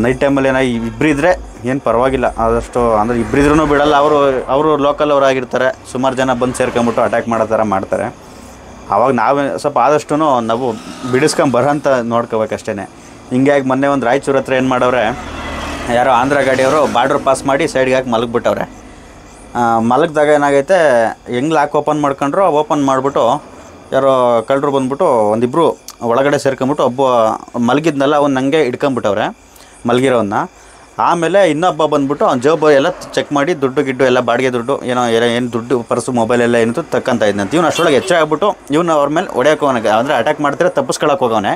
ನೈಟ್ ಟೈಮಲ್ಲಿ ಏನೋ ಇಬ್ಬರಿದ್ರೆ ಏನು ಪರವಾಗಿಲ್ಲ, ಆದಷ್ಟು ಅಂದರೆ ಇಬ್ಬರಿದ್ರೂ ಬಿಡಲ್ಲ. ಅವರು ಲೋಕಲ್ ಅವರಾಗಿರ್ತಾರೆ, ಸುಮಾರು ಜನ ಬಂದು ಸೇರ್ಕೊಂಬಿಟ್ಟು ಅಟ್ಯಾಕ್ ಮಾಡೋ ಥರ ಮಾಡ್ತಾರೆ. ಆವಾಗ ನಾವೇ ಸ್ವಲ್ಪ ಆದಷ್ಟು ನಾವು ಬಿಡಿಸ್ಕೊಂಬರೋಂಥ ನೋಡ್ಕೋಬೇಕಷ್ಟೇ. ಹಿಂಗಾಗಿ ಮೊನ್ನೆ ಒಂದು ರಾಯಚೂರು ಹತ್ರ ಏನು ಮಾಡವ್ರೆ, ಯಾರೋ ಆಂಧ್ರ ಗಾಡಿಯವರು ಬಾರ್ಡ್ರ್ ಪಾಸ್ ಮಾಡಿ ಸೈಡ್ಗೆ ಹಾಕಿ ಮಲಗಿಬಿಟ್ಟವ್ರೆ. ಮಲಗಿದಾಗ ಏನಾಗೈತೆ, ಹೆಂಗೆ ಲಾಕ್ ಓಪನ್ ಮಾಡ್ಕೊಂಡ್ರು, ಓಪನ್ ಮಾಡಿಬಿಟ್ಟು ಯಾರೋ ಕಳ್ಳರು ಬಂದ್ಬಿಟ್ಟು ಒಂದಿಬ್ಬರು ಒಳಗಡೆ ಸೇರ್ಕೊಂಬಿಟ್ಟು ಒಬ್ಬ ಮಲಗಿದ್ನಲ್ಲ ಅವ್ನು ನನಗೆ ಹಿಡ್ಕೊಂಬಿಟ್ಟವ್ರೆ ಮಲಗಿರೋನ್ನ. ಆಮೇಲೆ ಇನ್ನೊಬ್ಬ ಬಂದ್ಬಿಟ್ಟು ಅವ್ನು ಜೋಬು ಎಲ್ಲ ಚೆಕ್ ಮಾಡಿ ದುಡ್ಡು ಗಿಡ್ಡು ಎಲ್ಲ ಬಾಡಿಗೆ ದುಡ್ಡು ಏನು ದುಡ್ಡು, ಪರ್ಸು, ಮೊಬೈಲ್ ಎಲ್ಲ ಏನಿತ್ತು ತಕ್ಕಂತ ಇದ್ದಂತೆ. ಇವನು ಅಷ್ಟರೊಳಗೆ ಹೆಚ್ಚಾಗ್ಬಿಟ್ಟು ಇವನು ಅವ್ರ ಮೇಲೆ ಹೊಡೆಯೋಕೆ ಹೋಗೋನೆ, ಅಂದರೆ ಅಟ್ಯಾಕ್ ಮಾಡ್ತಿರೋ ತಪ್ಪಿಸ್ಕೊಳಕ್ಕೆ ಹೋಗೋನೆ.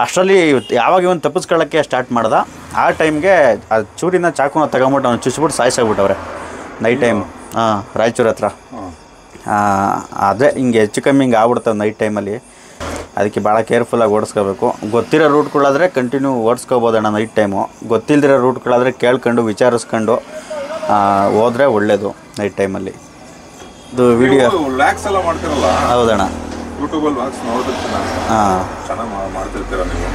ಅಷ್ಟರಲ್ಲಿ ಯಾವಾಗ ಇವನು ತಪ್ಪಿಸ್ಕೊಳ್ಳೋಕ್ಕೆ ಸ್ಟಾರ್ಟ್ ಮಾಡ್ದ, ಆ ಟೈಮ್ಗೆ ಆ ಚೂರಿನ ಚಾಕುನ ತಗೊಂಬಿಟ್ಟು ಅವ್ನು ಚುಚ್ಚಿಬಿಟ್ಟು ಸಾಯಿಸೋಗ್ಬಿಟ್ಟವ್ರೆ ನೈಟ್ ಟೈಮ್. ರಾಯಚೂರು ಹತ್ರ ಅದೇ ಹಿಂಗೆ ಹೆಚ್ಚು ಕಮ್ಮಿ ಹಿಂಗೆ ಆಗ್ಬಿಡ್ತವೆ ನೈಟ್ ಟೈಮಲ್ಲಿ. ಅದಕ್ಕೆ ಭಾಳ ಕೇರ್ಫುಲ್ಲಾಗಿ ಓಡಿಸ್ಕೋಬೇಕು. ಗೊತ್ತಿರೋ ರೂಟ್ಗಳಾದರೆ ಕಂಟಿನ್ಯೂ ಓಡಿಸ್ಕೋಬೋದಣ್ಣ ನೈಟ್ ಟೈಮು. ಗೊತ್ತಿಲ್ಲದಿರೋ ರೂಟ್ಗಳಾದರೆ ಕೇಳ್ಕೊಂಡು ವಿಚಾರಿಸ್ಕೊಂಡು ಹೋದರೆ ಒಳ್ಳೆಯದು ನೈಟ್ ಟೈಮಲ್ಲಿ. ಇದು ವಿಡಿಯೋ ಲ್ಯಾಕ್ಸ್ ಎಲ್ಲ ಮಾಡ್ತಿರಲ್ಲ? ಹೌದಣ್ಣ, ಯೂಟ್ಯೂಬಲ್ಲಿ ವ್ಲಾಗ್ಸ್ ನೋಡಿರ್ತೀನಿ ನಾನು. ಚೆನ್ನಾಗಿ ಮಾಡ್ತಿರ್ತೀರ ನೀವು.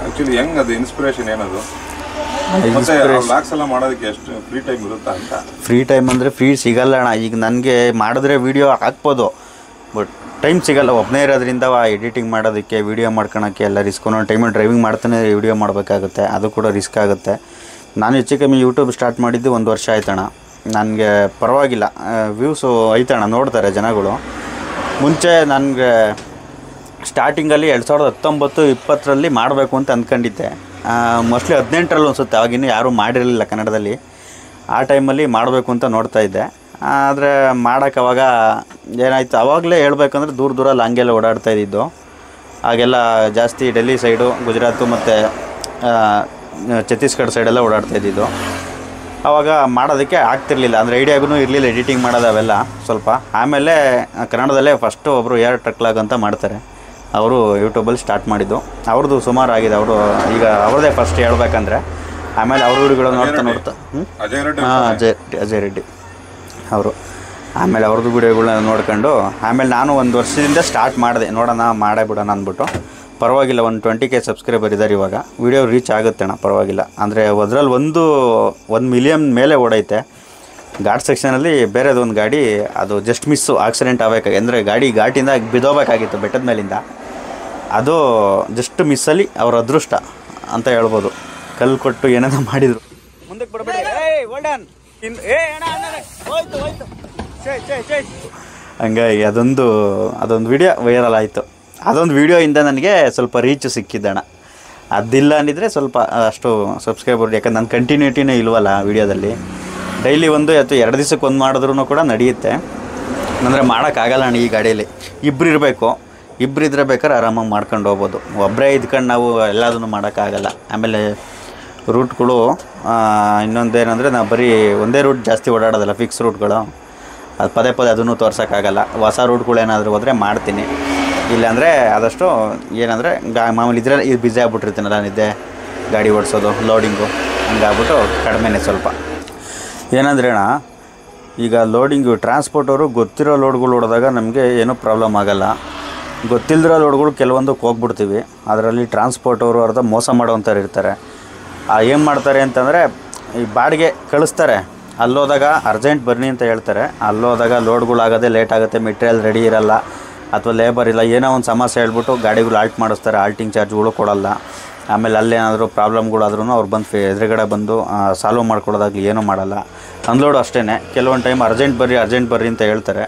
ಆ್ಯಕ್ಚುಲಿ ಹೆಂಗೆ ಅದು ಇನ್ಸ್ಪಿರೇಷನ್ ಏನದು? ಮತ್ತೆ ವ್ಲಾಗ್ಸ್ ಎಲ್ಲ ಮಾಡೋದಕ್ಕೆ ಎಷ್ಟು ಫ್ರೀ ಟೈಮ್ ಇರುತ್ತಾ ಅಂತ? ಫ್ರೀ ಟೈಮ್ ಅಂದರೆ ಫ್ರೀ ಸಿಗಲ್ಲ ಅಣ್ಣ. ಈಗ ನನಗೆ ಮಾಡಿದ್ರೆ ವೀಡಿಯೋ ಹಾಕ್ಬೋದು, ಬಟ್ ಟೈಮ್ ಸಿಗಲ್ಲ. ಒಬ್ಬನೇ ಇರೋದ್ರಿಂದ ಎಡಿಟಿಂಗ್ ಮಾಡೋದಕ್ಕೆ, ವೀಡಿಯೋ ಮಾಡ್ಕೊಳಕ್ಕೆ ಎಲ್ಲ ರಿಸ್ಕ್. ಒಂದೊಂದು ಟೈಮಲ್ಲಿ ಡ್ರೈವಿಂಗ್ ಮಾಡ್ತಾನೆ ವೀಡಿಯೋ ಮಾಡಬೇಕಾಗುತ್ತೆ, ಅದು ಕೂಡ ರಿಸ್ಕ್ ಆಗುತ್ತೆ. ನಾನು ಹೆಚ್ಚು ಕಮ್ಮಿ ಯೂಟ್ಯೂಬ್ ಸ್ಟಾರ್ಟ್ ಮಾಡಿದ್ದು 1 ವರ್ಷ ಆಯ್ತಣ್ಣ. ನನಗೆ ಪರವಾಗಿಲ್ಲ, ವ್ಯೂಸು ಐತಣ್ಣ, ನೋಡ್ತಾರೆ ಜನಗಳು. ಮುಂಚೆ ನನಗೆ ಸ್ಟಾರ್ಟಿಂಗಲ್ಲಿ 2019-20 ಮಾಡಬೇಕು ಅಂತ ಅಂದ್ಕೊಂಡಿದ್ದೆ. ಮೋಸ್ಟ್ಲಿ 18ರಲ್ಲಿ ಅನಿಸುತ್ತೆ, ಅವಾಗಿನ್ನೂ ಯಾರೂ ಮಾಡಿರಲಿಲ್ಲ ಕನ್ನಡದಲ್ಲಿ. ಆ ಟೈಮಲ್ಲಿ ಮಾಡಬೇಕು ಅಂತ ನೋಡ್ತಾಯಿದ್ದೆ. ಆದರೆ ಮಾಡೋಕ್ಕೆ ಅವಾಗ ಏನಾಯಿತು, ಆವಾಗಲೇ ಹೇಳ್ಬೇಕಂದ್ರೆ ದೂರಲ್ಲಿ ಹಂಗೆಲ್ಲ ಓಡಾಡ್ತಾ ಇದ್ದಿದ್ದು. ಆಗೆಲ್ಲ ಜಾಸ್ತಿ ಡೆಲ್ಲಿ ಸೈಡು, ಗುಜರಾತು ಮತ್ತು ಛತ್ತೀಸ್ಗಢ ಸೈಡೆಲ್ಲ ಓಡಾಡ್ತಾ ಇದ್ದಿದ್ದು. ಆವಾಗ ಮಾಡೋದಕ್ಕೆ ಆಗ್ತಿರ್ಲಿಲ್ಲ, ಅಂದರೆ ಐಡಿಯಾಗೂ ಇರಲಿಲ್ಲ ಎಡಿಟಿಂಗ್ ಮಾಡೋದು ಅವೆಲ್ಲ ಸ್ವಲ್ಪ. ಆಮೇಲೆ ಕನ್ನಡದಲ್ಲೇ ಫಸ್ಟು ಒಬ್ಬರು ಏರ್ ಟ್ರಕ್ಲಾಗ್ ಅಂತ ಮಾಡ್ತಾರೆ, ಅವರು ಯೂಟ್ಯೂಬಲ್ಲಿ ಸ್ಟಾರ್ಟ್ ಮಾಡಿದ್ದು. ಅವ್ರದ್ದು ಸುಮಾರು ಆಗಿದೆ. ಅವರು ಈಗ ಅವ್ರದ್ದೇ ಫಸ್ಟ್ ಹೇಳ್ಬೇಕಂದ್ರೆ. ಆಮೇಲೆ ಅವ್ರ ವಿಡಿಯೋಗಳು ನೋಡ್ತಾ ಅಜಯ್ ರೆಡ್ಡಿ ಅವರು. ಆಮೇಲೆ ಅವ್ರದ್ದು ವಿಡಿಯೋಗಳನ್ನ ನೋಡ್ಕೊಂಡು ಆಮೇಲೆ ನಾನು 1 ವರ್ಷದಿಂದ ಸ್ಟಾರ್ಟ್ ಮಾಡಿದೆ, ನೋಡೋಣ ಮಾಡೇ ಬಿಡೋಣ ಅಂದ್ಬಿಟ್ಟು. ಪರವಾಗಿಲ್ಲ, 120K ಸಬ್ಸ್ಕ್ರೈಬರ್ ಇದ್ದಾರೆ ಇವಾಗ. ವಿಡಿಯೋ ರೀಚ್ ಆಗುತ್ತೆ ಅಣ್ಣ, ಪರವಾಗಿಲ್ಲ. ಅಂದರೆ ಅದರಲ್ಲಿ 1 ಮಿಲಿಯನ್ ಮೇಲೆ ಓಡೈತೆ. ಘಾಟ್ ಸೆಕ್ಷನಲ್ಲಿ ಬೇರೆದೊಂದು ಗಾಡಿ ಅದು ಜಸ್ಟ್ ಮಿಸ್ಸು, ಆಕ್ಸಿಡೆಂಟ್ ಆಗಬೇಕಾಗಿ, ಅಂದರೆ ಗಾಡಿ ಘಾಟಿಂದ ಬಿದ್ದೋಗ್ಬೇಕಾಗಿತ್ತು ಬೆಟ್ಟದ ಮೇಲಿಂದ. ಅದು ಜಸ್ಟ್ ಮಿಸ್ಸಲ್ಲಿ ಅವ್ರ ಅದೃಷ್ಟ ಅಂತ ಹೇಳ್ಬೋದು. ಕಲ್ಲು ಕೊಟ್ಟು ಏನೇನೋ ಮಾಡಿದರು. ಮುಂದಕ್ಕೆ ಬರಬೇಡಿ, ಹಂಗಾಗಿ ಅದೊಂದು ವಿಡಿಯೋ ವೈರಲ್ ಆಯಿತು. ಅದೊಂದು ವಿಡಿಯೋಯಿಂದ ನನಗೆ ಸ್ವಲ್ಪ ರೀಚ್ ಸಿಕ್ಕಿದ್ದಣ್ಣ. ಅದಿಲ್ಲ ಅಂದಿದ್ರೆ ಸ್ವಲ್ಪ ಅಷ್ಟು ಸಬ್ಸ್ಕ್ರೈಬರ್, ಯಾಕಂದ್ರೆ ನನ್ನ ಕಂಟಿನ್ಯೂಟಿನೇ ಇಲ್ವಲ್ಲ ವೀಡಿಯೋದಲ್ಲಿ. ಡೈಲಿ 1 ಅಥವಾ 2 ದಿವಸಕ್ಕೆ 1 ಮಾಡಿದ್ರೂ ಕೂಡ ನಡೆಯುತ್ತೆ. ಅಂದರೆ ಮಾಡೋಕ್ಕಾಗಲ್ಲ ಅಣ್ಣ ಈ ಗಾಡಿಯಲ್ಲಿ. ಇಬ್ಬರು ಇರಬೇಕು, ಇಬ್ಬರಿದ್ರೆ ಬೇಕಾದ್ರೆ ಆರಾಮಾಗಿ ಮಾಡ್ಕೊಂಡು ಹೋಗ್ಬೋದು. ಒಬ್ಬರೇ ಇದ್ಕೊಂಡು ನಾವು ಎಲ್ಲದನ್ನು ಮಾಡೋಕ್ಕಾಗಲ್ಲ. ಆಮೇಲೆ ರೂಟ್ಗಳು ಇನ್ನೊಂದೇನೆಂದರೆ ನಾವು ಬರೀ ಒಂದೇ ರೂಟ್ ಜಾಸ್ತಿ ಓಡಾಡೋದಲ್ಲ, ಫಿಕ್ಸ್ ರೂಟ್ಗಳು. ಅದು ಪದೇ ಅದನ್ನು ತೋರ್ಸೋಕ್ಕಾಗಲ್ಲ. ಹೊಸ ರೂಟ್ಗಳೇನಾದರೂ ಹೋದರೆ ಮಾಡ್ತೀನಿ, ಇಲ್ಲಾಂದರೆ ಆದಷ್ಟು ಏನಂದರೆ ಮಾಮೂಲಿ ಇದ್ರೆ ಇದು ಬ್ಯುಸಿ ಆಗ್ಬಿಟ್ಟಿರ್ತೀನಲ್ಲ, ನಿದ್ದೆ, ಗಾಡಿ ಓಡಿಸೋದು, ಲೋಡಿಂಗು, ಹಂಗಾಗ್ಬಿಟ್ಟು ಕಡಿಮೆನೇ ಸ್ವಲ್ಪ. ಏನಂದ್ರೆ ಅಣ್ಣ, ಈಗ ಲೋಡಿಂಗು ಟ್ರಾನ್ಸ್ಪೋರ್ಟವರು ಗೊತ್ತಿರೋ ಲೋಡ್ಗಳು ಹೊಡೆದಾಗ ನಮಗೆ ಏನೂ ಪ್ರಾಬ್ಲಮ್ ಆಗೋಲ್ಲ. ಗೊತ್ತಿಲ್ಲದಿರೋ ಲೋಡ್ಗಳು ಕೆಲವೊಂದಕ್ಕೆ ಹೋಗ್ಬಿಡ್ತೀವಿ. ಅದರಲ್ಲಿ ಟ್ರಾನ್ಸ್ಪೋರ್ಟವರು ಅರ್ಧ ಮೋಸ ಮಾಡೋವಂಥವ್ರು ಇರ್ತಾರೆ. ಏನು ಮಾಡ್ತಾರೆ ಅಂತಂದರೆ, ಈ ಬಾಡಿಗೆ ಕಳಿಸ್ತಾರೆ, ಅಲ್ಲೋದಾಗ ಅರ್ಜೆಂಟ್ ಬನ್ನಿ ಅಂತ ಹೇಳ್ತಾರೆ. ಅಲ್ಲೋದಾಗ ಲೋಡ್ಗಳಾಗೋದೇ ಲೇಟ್ ಆಗುತ್ತೆ, ಮೆಟೀರಿಯಲ್ ರೆಡಿ ಇರೋಲ್ಲ, ಅಥವಾ ಲೇಬರ್ ಇಲ್ಲ ಏನೋ ಒಂದು ಸಮಸ್ಯೆ ಹೇಳ್ಬಿಟ್ಟು ಗಾಡಿಗಳು ಆಲ್ಟ್ ಮಾಡಿಸ್ತಾರೆ, ಆಲ್ಟಿಂಗ್ ಚಾರ್ಜ್ಗಳು ಕೊಡೋಲ್ಲ. ಆಮೇಲೆ ಅಲ್ಲೇನಾದರೂ ಪ್ರಾಬ್ಲಮ್ಗಳಾದ್ರೂ ಅವ್ರು ಬಂದು ಎದುರುಗಡೆ ಬಂದು ಸಾಲ್ವ್ ಮಾಡ್ಕೊಡೋದಾಗಲಿ ಏನೂ ಮಾಡಲ್ಲ. ಅನ್ಲೋಡು ಅಷ್ಟೇ, ಕೆಲವೊಂದು ಟೈಮ್ ಅರ್ಜೆಂಟ್ ಬರ್ರಿ ಅಂತ ಹೇಳ್ತಾರೆ.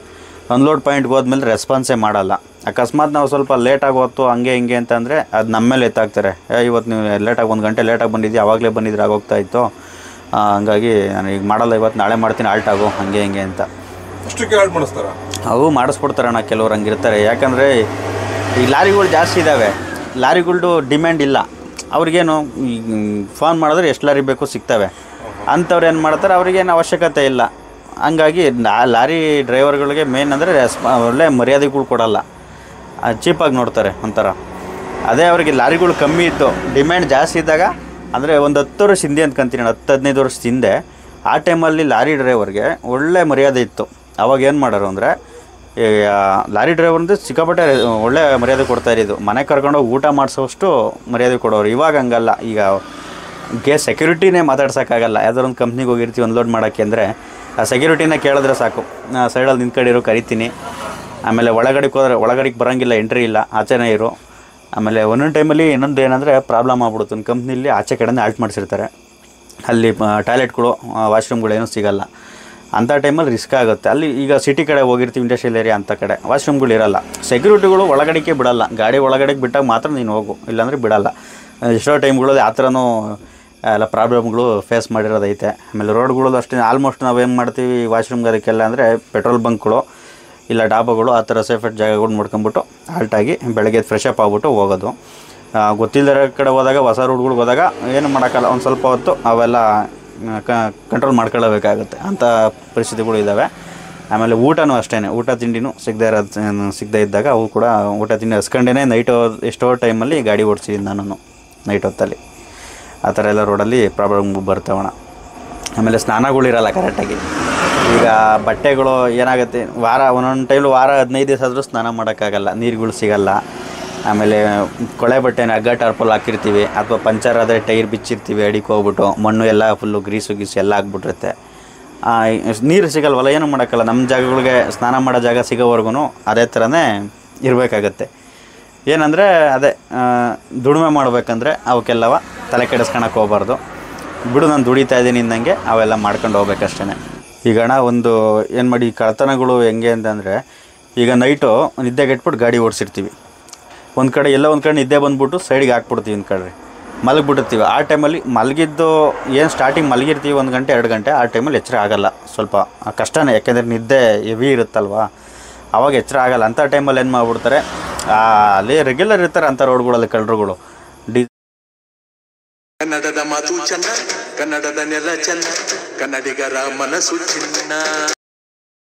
ಅನ್ಲೋಡ್ ಪಾಯಿಂಟ್ಗೆ ಹೋದ್ಮೇಲೆ ರೆಸ್ಪಾನ್ಸೇ ಮಾಡಲ್ಲ. ಅಕಸ್ಮಾತ್ ನಾವು ಸ್ವಲ್ಪ ಲೇಟಾಗಿ ಹೊತ್ತು ಹಂಗೆ ಹಿಂಗೆ ಅಂತಂದರೆ ಅದು ನಮ್ಮ ಮೇಲೆ ಎತ್ತಾಕ್ತಾರೆ. ಇವತ್ತು ನೀವು ಲೇಟಾಗಿ 1 ಗಂಟೆ ಲೇಟಾಗಿ ಬಂದಿದ್ದೀವಿ, ಆವಾಗಲೇ ಬಂದಿದ್ರೆ ಆಗೋಗ್ತಾ ಇತ್ತು, ಹಂಗಾಗಿ ನಾನು ಈಗ ಮಾಡಲ್ಲ, ಇವತ್ತು ನಾಳೆ ಮಾಡ್ತೀನಿ, ಆಲ್ಟಾಗು ಹಂಗೆ ಹಿಂಗೆ ಅಂತ. ಅಷ್ಟಕ್ಕೆ ಆಲ್ಟ್ ಮಾಡಿಸ್ತಾರ? ಅವು ಮಾಡಿಸ್ಕೊಡ್ತಾರಣ್ಣ, ಕೆಲವ್ರು ಹಂಗಿರ್ತಾರೆ. ಯಾಕಂದರೆ ಈ ಲಾರಿಗಳು ಜಾಸ್ತಿ ಇದ್ದಾವೆ, ಲಾರಿಗಳ್ದು ಡಿಮ್ಯಾಂಡ್ ಇಲ್ಲ. ಅವ್ರಿಗೇನು ಈಗ ಫೋನ್ ಮಾಡಿದ್ರೆ ಎಷ್ಟು ಲಾರಿ ಬೇಕು ಸಿಗ್ತವೆ. ಅಂಥವ್ರು ಏನು ಮಾಡ್ತಾರೆ, ಅವ್ರಿಗೇನು ಅವಶ್ಯಕತೆ ಇಲ್ಲ. ಹಂಗಾಗಿ ಲಾರಿ ಡ್ರೈವರ್ಗಳಿಗೆ ಮೇನ್ ಅಂದರೆ ಒಳ್ಳೆ ಮರ್ಯಾದೆಗಳು ಕೊಡಲ್ಲ, ಚೀಪಾಗಿ ನೋಡ್ತಾರೆ ಒಂಥರ. ಅದೇ ಅವರಿಗೆ ಲಾರಿಗಳು ಕಮ್ಮಿ ಇತ್ತು, ಡಿಮ್ಯಾಂಡ್ ಜಾಸ್ತಿ ಇದ್ದಾಗ, ಅಂದರೆ ಒಂದು 10 ವರ್ಷ ಹಿಂದೆ ಅಂದ್ಕೊಂತೀನಿ, 10-15 ವರ್ಷದ ಹಿಂದೆ ಆ ಟೈಮಲ್ಲಿ ಲಾರಿ ಡ್ರೈವರ್ಗೆ ಒಳ್ಳೆ ಮರ್ಯಾದೆ ಇತ್ತು. ಅವಾಗ ಏನು ಮಾಡೋರು ಅಂದರೆ, ಲಾರಿ ಡ್ರೈವರ್ದು ಸಿಕ್ಕಾಪಟ್ಟೆ ಒಳ್ಳೆ ಮರ್ಯಾದೆ ಕೊಡ್ತಾಯಿದ್ದು, ಮನೆ ಕರ್ಕೊಂಡೋಗಿ ಊಟ ಮಾಡಿಸೋಷ್ಟು ಮರ್ಯಾದೆ ಕೊಡೋರು. ಇವಾಗ ಹಂಗಲ್ಲ. ಈಗ ಸೆಕ್ಯೂರಿಟಿನೇ ಮಾತಾಡ್ಸೋಕ್ಕಾಗಲ್ಲ. ಯಾವ್ದಾದ್ರು ಒಂದು ಕಂಪ್ನಿಗೆ ಹೋಗಿರ್ತೀವಿ ಅನ್ಲೋಡ್ ಮಾಡೋಕ್ಕೆ ಅಂದರೆ, ಆ ಸೆಕ್ಯೂರಿಟಿನ ಕೇಳಿದ್ರೆ ಸಾಕು, ಸೈಡಲ್ಲಿ ನಿಂತ್ಕೊಂಡಿರೋ ಕರಿತೀನಿ, ಆಮೇಲೆ ಒಳಗಡೆಗೆ ಹೋದರೆ ಒಳಗಡೆಗೆ ಬರೋಂಗಿಲ್ಲ, ಎಂಟ್ರಿ ಇಲ್ಲ, ಆಚೆನೇ ಇರು. ಆಮೇಲೆ ಒಂದೊಂದು ಟೈಮಲ್ಲಿ ಇನ್ನೊಂದು ಏನಂದರೆ ಪ್ರಾಬ್ಲಮ್ ಆಗ್ಬಿಡುತ್ತೆ, ಒಂದು ಕಂಪ್ನಿಲಿ ಆಚೆ ಕಡೆನೇ ಆಲ್ಟ್ ಮಾಡಿಸಿರ್ತಾರೆ, ಅಲ್ಲಿ ಟಾಯ್ಲೆಟ್ಗಳು ವಾಶ್ರೂಮ್ಗಳು ಏನೂ ಸಿಗೋಲ್ಲ. ಅಂಥ ಟೈಮಲ್ಲಿ ರಿಸ್ಕ್ ಆಗುತ್ತೆ. ಅಲ್ಲಿ ಈಗ ಸಿಟಿ ಕಡೆ ಹೋಗಿರ್ತೀವಿ, ಇಂಡಸ್ಟ್ರಿಯಲ್ ಏರಿಯಾ ಅಂಥ ಕಡೆ ವಾಶ್ರೂಮ್ಗಳು ಇರೋಲ್ಲ, ಸೆಕ್ಯೂರಿಟಿಗಳು ಒಳಗಡೆಗೆ ಬಿಡೋಲ್ಲ. ಗಾಡಿ ಒಳಗಡೆಗೆ ಬಿಟ್ಟಾಗ ಮಾತ್ರ ನೀನು ಹೋಗು, ಇಲ್ಲಾಂದರೆ ಬಿಡೋಲ್ಲ. ಎಷ್ಟೋ ಟೈಮ್ಗಳು ಆ ಥರನೂ ಎಲ್ಲ ಪ್ರಾಬ್ಲಮ್ಗಳು ಫೇಸ್ ಮಾಡಿರೋದೈತೆ. ಆಮೇಲೆ ರೋಡ್ಗಳು ಅಷ್ಟೇ, ಆಲ್ಮೋಸ್ಟ್ ನಾವೇನು ಮಾಡ್ತೀವಿ ವಾಶ್ರೂಮ್ಗೆ ಅದಕ್ಕೆಲ್ಲ ಅಂದರೆ ಪೆಟ್ರೋಲ್ ಬಂಕ್ಗಳು ಇಲ್ಲ ಡಾಬಾಗಳು ಆ ಥರ ಸೇಫೆಟ್ ಜಾಗಗಳು ನೋಡ್ಕೊಂಬಿಟ್ಟು ಆಲ್ಟಾಗಿ ಬೆಳಗ್ಗೆ ಫ್ರೆಶ್ ಅಪ್ ಆಗ್ಬಿಟ್ಟು ಹೋಗೋದು. ಗೊತ್ತಿಲ್ಲದ ಕಡೆ ಹೋದಾಗ, ಹೊಸ ರೂಟ್ಗಳಿಗೆ ಹೋದಾಗ ಏನು ಮಾಡೋಕ್ಕಲ್ಲ, ಒಂದು ಸ್ವಲ್ಪ ಹೊತ್ತು ಅವೆಲ್ಲ ಕಂಟ್ರೋಲ್ ಮಾಡ್ಕೊಳ್ಳಬೇಕಾಗುತ್ತೆ, ಅಂಥ ಪರಿಸ್ಥಿತಿಗಳು ಇದ್ದಾವೆ. ಆಮೇಲೆ ಊಟನೂ ಅಷ್ಟೇ, ಊಟ ತಿಂಡಿನೂ ಸಿಗದೇ ಇದ್ದಾಗ ಅವು ಕೂಡ ಊಟ ತಿಂಡಿ ಹಸ್ಕೊಂಡೇ ನೈಟು ಎಷ್ಟೋ ಟೈಮಲ್ಲಿ ಗಾಡಿ ಓಡಿಸಿದ್ದೀನಿ ನಾನು, ನೈಟ್ ಹೊತ್ತಲ್ಲಿ. ಆ ಥರ ಎಲ್ಲ ರೋಡಲ್ಲಿ ಪ್ರಾಬ್ಲಮ್ಗಳು ಬರ್ತಾವಣ. ಆಮೇಲೆ ಸ್ನಾನಗಳಿರಲ್ಲ ಕರೆಕ್ಟಾಗಿ. ಈಗ ಬಟ್ಟೆಗಳು ಏನಾಗುತ್ತೆ, ಒಂದೊಂದು ಟೈಮು 15 ದಿವಸ ಆದರೂ ಸ್ನಾನ ಮಾಡೋಕ್ಕಾಗಲ್ಲ, ನೀರುಗಳು ಸಿಗಲ್ಲ. ಆಮೇಲೆ ಕೊಳೆ ಬಟ್ಟೆನ ಹಗ್ಗ ಟಾರ್ಪಲ್ ಹಾಕಿರ್ತೀವಿ, ಅಥವಾ ಪಂಚರ್ ಆದರೆ ಟೈರ್ ಬಿಚ್ಚಿರ್ತೀವಿ, ಅಡಿಗೆ ಹೋಗ್ಬಿಟ್ಟು ಮಣ್ಣು ಎಲ್ಲ ಫುಲ್ಲು ಗ್ರೀಸು ಎಲ್ಲ ಆಗಿಬಿಟ್ಟಿರುತ್ತೆ. ನೀರು ಸಿಗಲ್ವಲ್ಲ, ಏನೂ ಮಾಡೋಕ್ಕಲ್ಲ. ನಮ್ಮ ಜಾಗಗಳಿಗೆ ಸ್ನಾನ ಮಾಡೋ ಜಾಗ ಸಿಗೋವರೆಗೂ ಅದೇ ಥರನೇ ಇರಬೇಕಾಗತ್ತೆ. ಏನಂದರೆ ಅದೇ ದುಡಿಮೆ ಮಾಡಬೇಕಂದ್ರೆ ಅವಕ್ಕೆಲ್ಲವ ತಲೆ ಕೆಡಿಸ್ಕೊಳಕ್ಕೆ ಹೋಗ್ಬಾರ್ದು. ಬಿಡು, ನಾನು ದುಡಿತಾ ಇದ್ದೀನಿ ಇಂದಂಗೆ ಅವೆಲ್ಲ ಮಾಡ್ಕೊಂಡು ಹೋಗ್ಬೇಕಷ್ಟೇ. ಈಗ ಒಂದು ಏನು ಮಾಡಿ ಕಳ್ತನಗಳು ಹೆಂಗೆ ಅಂತಂದರೆ, ಈಗ ನೈಟು ನಿದ್ದೆಗೆಟ್ಬಿಟ್ಟು ಗಾಡಿ ಓಡಿಸಿರ್ತೀವಿ, ಒಂದು ಕಡೆ ಎಲ್ಲೋ ಒಂದು ಕಡೆ ನಿದ್ದೆ ಬಂದುಬಿಟ್ಟು ಸೈಡಿಗೆ ಹಾಕ್ಬಿಡ್ತೀವಿ, ಒಂದು ಕಡೆ ಮಲಗಿಬಿಟ್ಟಿರ್ತೀವಿ. ಆ ಟೈಮಲ್ಲಿ ಮಲಗಿದ್ದು ಏನು ಸ್ಟಾರ್ಟಿಂಗ್ ಮಲಗಿರ್ತೀವಿ 1 ಗಂಟೆ 2 ಗಂಟೆ, ಆ ಟೈಮಲ್ಲಿ ಎಚ್ಚರ ಆಗೋಲ್ಲ, ಸ್ವಲ್ಪ ಕಷ್ಟನೇ. ಯಾಕೆಂದರೆ ನಿದ್ದೆ ಹೆವಿ ಇರುತ್ತಲ್ವ, ಆವಾಗ ಎಚ್ಚರ ಆಗೋಲ್ಲ. ಅಂಥ ಟೈಮಲ್ಲಿ ಏನು ಮಾಡಿಬಿಡ್ತಾರೆ, ಅಲ್ಲಿ ರೆಗ್ಯುಲರ್ ಇರ್ತಾರೆ ಅಂಥ ರೋಡ್ಗಳಲ್ಲಿ ಕಳ್ಳರುಗಳು. ಕನ್ನಡದ ಮಾತು ಚೆನ್ನ, ಕನ್ನಡದ ನೆಲ ಚೆನ್ನ, ಕನ್ನಡಿಗರ ಮನಸ್ಸು ಚಿನ್ನ.